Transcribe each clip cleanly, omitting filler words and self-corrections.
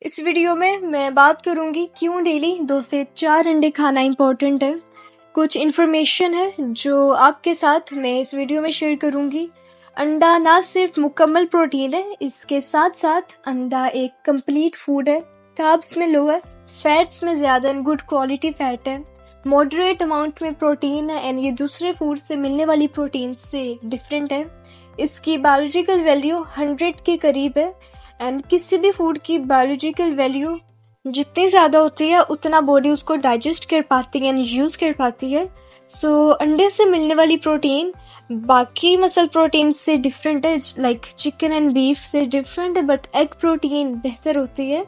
इस वीडियो में मैं बात करूंगी क्यों डेली 2 से 4 अंडे खाना इम्पोर्टेंट है। कुछ इन्फॉर्मेशन है जो आपके साथ मैं इस वीडियो में शेयर करूंगी। अंडा ना सिर्फ मुकम्मल प्रोटीन है, इसके साथ साथ अंडा एक कंप्लीट फूड है। कार्ब्स में लो है, फैट्स में ज़्यादा एंड गुड क्वालिटी फैट है, मॉडरेट अमाउंट में प्रोटीन है एंड ये दूसरे फूड से मिलने वाली प्रोटीन से डिफरेंट है। इसकी बायोलॉजिकल वैल्यू 100 के करीब है एंड किसी भी फूड की बायोलॉजिकल वैल्यू जितनी ज़्यादा होती है उतना बॉडी उसको डाइजेस्ट कर पाती है एंड यूज़ कर पाती है। सो अंडे से मिलने वाली प्रोटीन बाकी मसल प्रोटीन से डिफरेंट है, लाइक चिकन एंड बीफ से डिफरेंट है, बट एग प्रोटीन बेहतर होती है।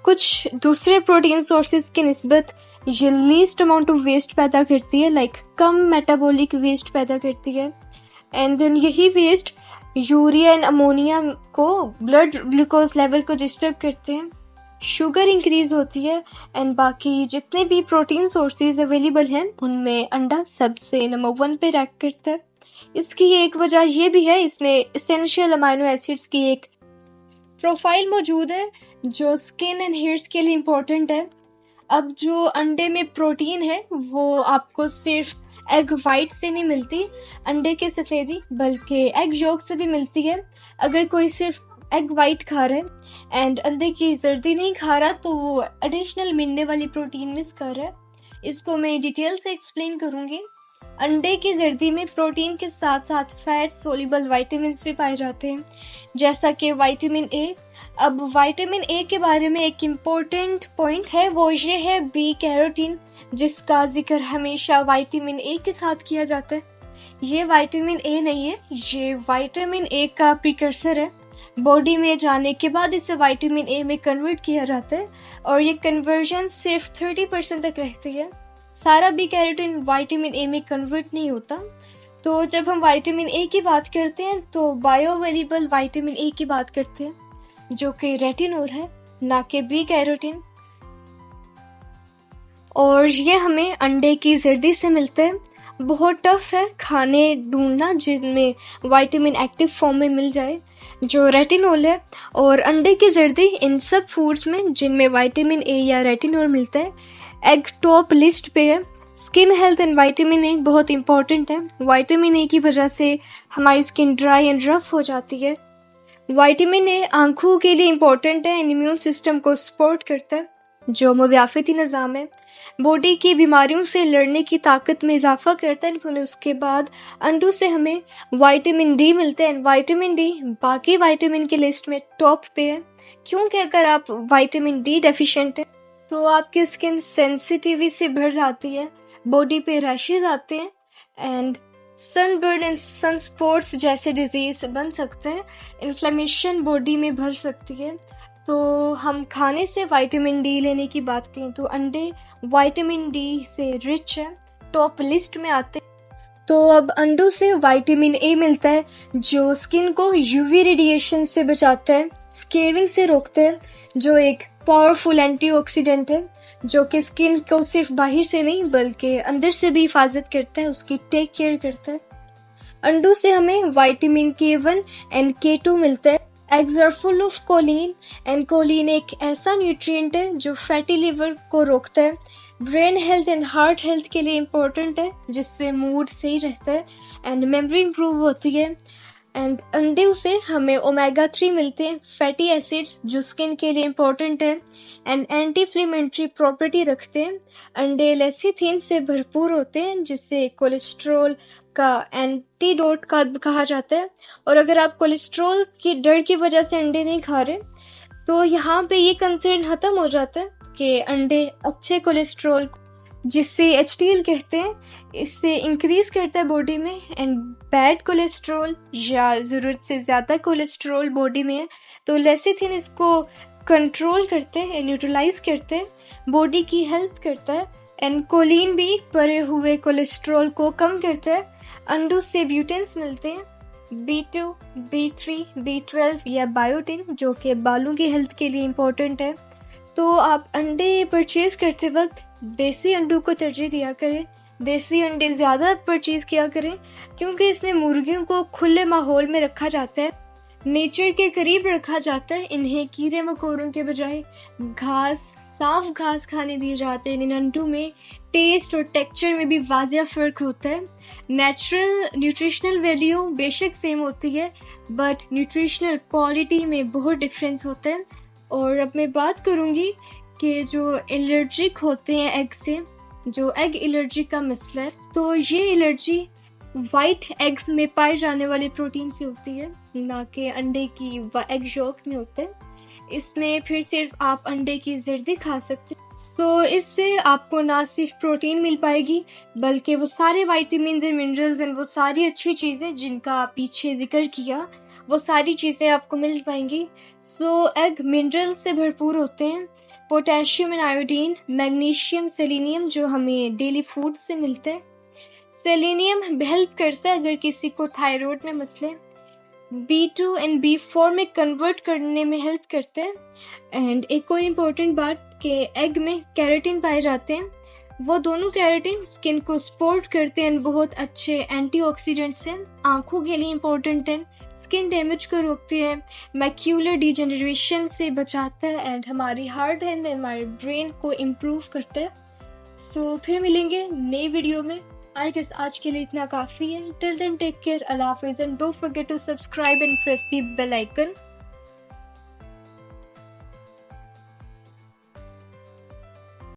कुछ दूसरे प्रोटीन सोर्सेज की निस्बत ये लीस्ट अमाउंट ऑफ वेस्ट पैदा करती है, लाइक कम मेटाबॉलिक वेस्ट पैदा करती है एंड देन यही वेस्ट यूरिया एंड अमोनिया को ब्लड ग्लूकोज लेवल को डिस्टर्ब करते हैं, शुगर इंक्रीज होती है एंड बाकी जितने भी प्रोटीन सोर्सेज अवेलेबल हैं उनमें अंडा सबसे नंबर 1 पे रैंक करता है। इसकी एक वजह ये भी है, इसमें एसेंशियल अमाइनो एसिड्स की एक प्रोफाइल मौजूद है जो स्किन एंड हेयर्स के लिए इम्पोर्टेंट है। अब जो अंडे में प्रोटीन है वो आपको सिर्फ एग वाइट से नहीं मिलती, अंडे के सफ़ेदी, बल्कि एग योक से भी मिलती है। अगर कोई सिर्फ एग वाइट खा रहा है एंड अंडे की जर्दी नहीं खा रहा तो वो एडिशनल मिलने वाली प्रोटीन मिस कर रहा है। इसको मैं डिटेल से एक्सप्लेन करूँगी। अंडे की जर्दी में प्रोटीन के साथ साथ फैट सोल्यूबल विटामिन भी पाए जाते हैं, जैसा कि विटामिन ए। अब विटामिन ए के बारे में एक इम्पोर्टेंट पॉइंट है, वो ये है बी कैरोटीन, जिसका जिक्र हमेशा विटामिन ए के साथ किया जाता है। ये विटामिन ए नहीं है, ये विटामिन ए का प्रिकर्सर है। बॉडी में जाने के बाद इसे विटामिन ए में कन्वर्ट किया जाता है और ये कन्वर्जन सिर्फ 30% तक रहती है। सारा बी कैरोटीन विटामिन ए में कन्वर्ट नहीं होता। तो जब हम विटामिन ए की बात करते हैं तो बायोअवेलेबल विटामिन ए की बात करते हैं, जो कि रेटिनोल है, ना कि बी कैरोटीन। और ये हमें अंडे की जर्दी से मिलते हैं। बहुत टफ है खाने ढूंढना जिनमें विटामिन एक्टिव फॉर्म में मिल जाए, जो रेटिनोल है और अंडे की जर्दी। इन सब फूड्स में जिनमें विटामिन ए या रेटिनोल मिलता है, एग टॉप लिस्ट पे है। Skin health and vitamin A बहुत इंपॉर्टेंट है। विटामिन ए की वजह से हमारी स्किन ड्राई एंड रफ हो जाती है। विटामिन ए आंखों के लिए इम्पोर्टेंट है एंड इम्यून सिस्टम को सपोर्ट करता है, जो मुदाफ़ती निज़ाम है। बॉडी की बीमारियों से लड़ने की ताकत में इजाफा करता है। फिर उसके बाद अंडों से हमें विटामिन डी मिलते हैं। विटामिन डी बाकी विटामिन की लिस्ट में टॉप पे है, क्योंकि अगर आप विटामिन डी डेफिशिएंट है तो आपकी स्किन सेंसिटिविटी से भर जाती है, बॉडी पे रैशेज आते हैं and sunburn and sun spots जैसे डिजीज बन सकते हैं। इन्फ्लेमेशन बॉडी में भर सकती है। तो हम खाने से विटामिन डी लेने की बात करें तो अंडे विटामिन डी से रिच है, टॉप लिस्ट में आते हैं। तो अब अंडों से विटामिन ए मिलता है जो स्किन को यूवी रेडिएशन से बचाता है, स्केरिंग से रोकता है, जो एक पावरफुल एंटीऑक्सीडेंट है जो कि स्किन को सिर्फ बाहर से नहीं बल्कि अंदर से भी हिफाजत करता है, उसकी टेक केयर करता है। अंडों से हमें विटामिन K1 एंड K2 मिलता है। Eggs are full of choline and choline एक ऐसा न्यूट्रिएंट है जो फैटी लिवर को रोकता है, brain health and heart health के लिए इम्पोर्टेंट है, जिससे मूड सही रहता है एंड मेमोरी इंप्रूव होती है। एंड अंडे से हमें ओमेगा 3 मिलते हैं, फैटी एसिड्स जो स्किन के लिए इम्पोर्टेंट है एंड एंटी इन्फ्लेमेटरी प्रॉपर्टी रखते हैं। अंडे लेसिथिन से भरपूर होते हैं, जिससे कोलेस्ट्रॉल का एंटीडोट का कहा जाता है। और अगर आप कोलेस्ट्रॉल की डर की वजह से अंडे नहीं खा रहे तो यहाँ पे ये कंसर्न खत्म हो जाता है कि अंडे अच्छे कोलेस्ट्रॉल, जिससे HDL कहते हैं, इससे इंक्रीज करता है बॉडी में एंड बैड कोलेस्ट्रॉल या ज़रूरत से ज़्यादा कोलेस्ट्रॉल बॉडी में है तो लेसिथिन इसको कंट्रोल करते हैं, न्यूट्रलाइज करते हैं, बॉडी की हेल्प करता है एंड कोलिन भी परे हुए कोलेस्ट्रॉल को कम करता है। अंडों से ब्यूटेन्स मिलते हैं, B2, B3, B12 या बायोटिन, जो कि बालों की हेल्थ के लिए इम्पोर्टेंट है। तो आप अंडे परचेज करते वक्त देसी अंडों को तरजीह दिया करें, देसी अंडे ज़्यादा परचेज किया करें, क्योंकि इसमें मुर्गियों को खुले माहौल में रखा जाता है नेचर के करीब रखा जाता है। इन्हें कीड़े मकोड़ों के बजाय घास, साफ घास खाने दिए जाते हैं। इन अंडों में टेस्ट और टेक्सचर में भी वाजिया फ़र्क होता है। नेचुरल न्यूट्रिशनल वैल्यू बेशक सेम होती है, बट न्यूट्रिशनल क्वालिटी में बहुत डिफरेंस होता है। और अब मैं बात करूँगी कि जो एलर्जिक होते हैं एग से, जो एग एलर्जी का मसला है, तो ये एलर्जी वाइट एग्स में पाए जाने वाले प्रोटीन से होती है, ना कि अंडे की व एग यॉक में होते हैं। इसमें फिर सिर्फ आप अंडे की जर्दी खा सकते हैं। सो इससे आपको ना सिर्फ प्रोटीन मिल पाएगी, बल्कि वो सारे वाइटामिन एंड मिनरल्स एंड वो सारी अच्छी चीज़ें जिनका पीछे जिक्र किया, वो सारी चीज़ें आपको मिल पाएंगी। सो एग मिनरल से भरपूर होते हैं, potassium and iodine, magnesium, selenium जो हमें डेली फूड से मिलते हैं। सेलेनियम हेल्प करता है अगर किसी को थायराइड में मसले, B2 एंड B4 में कन्वर्ट करने में हेल्प करते हैं। एंड एक और इम्पोर्टेंट बात कि एग में कैरेटिन पाए जाते हैं। वो दोनों कैरेटिन स्किन को सपोर्ट करते हैं, बहुत अच्छे एंटीऑक्सीडेंट्स हैं, आंखों के लिए इम्पोर्टेंट है, स्किन डैमेज को रोकते हैं, मैक्यूलर डिजेनरेशन से बचाता है एंड हमारी हार्ट एंड हमारे ब्रेन को इम्प्रूव करता है। सो फिर मिलेंगे नई वीडियो में। आई गेस आज के लिए इतना काफ़ी है। टिल देन टेक केयर, अल्लाह हाफिज़ and don't forget to subscribe and press the bell icon.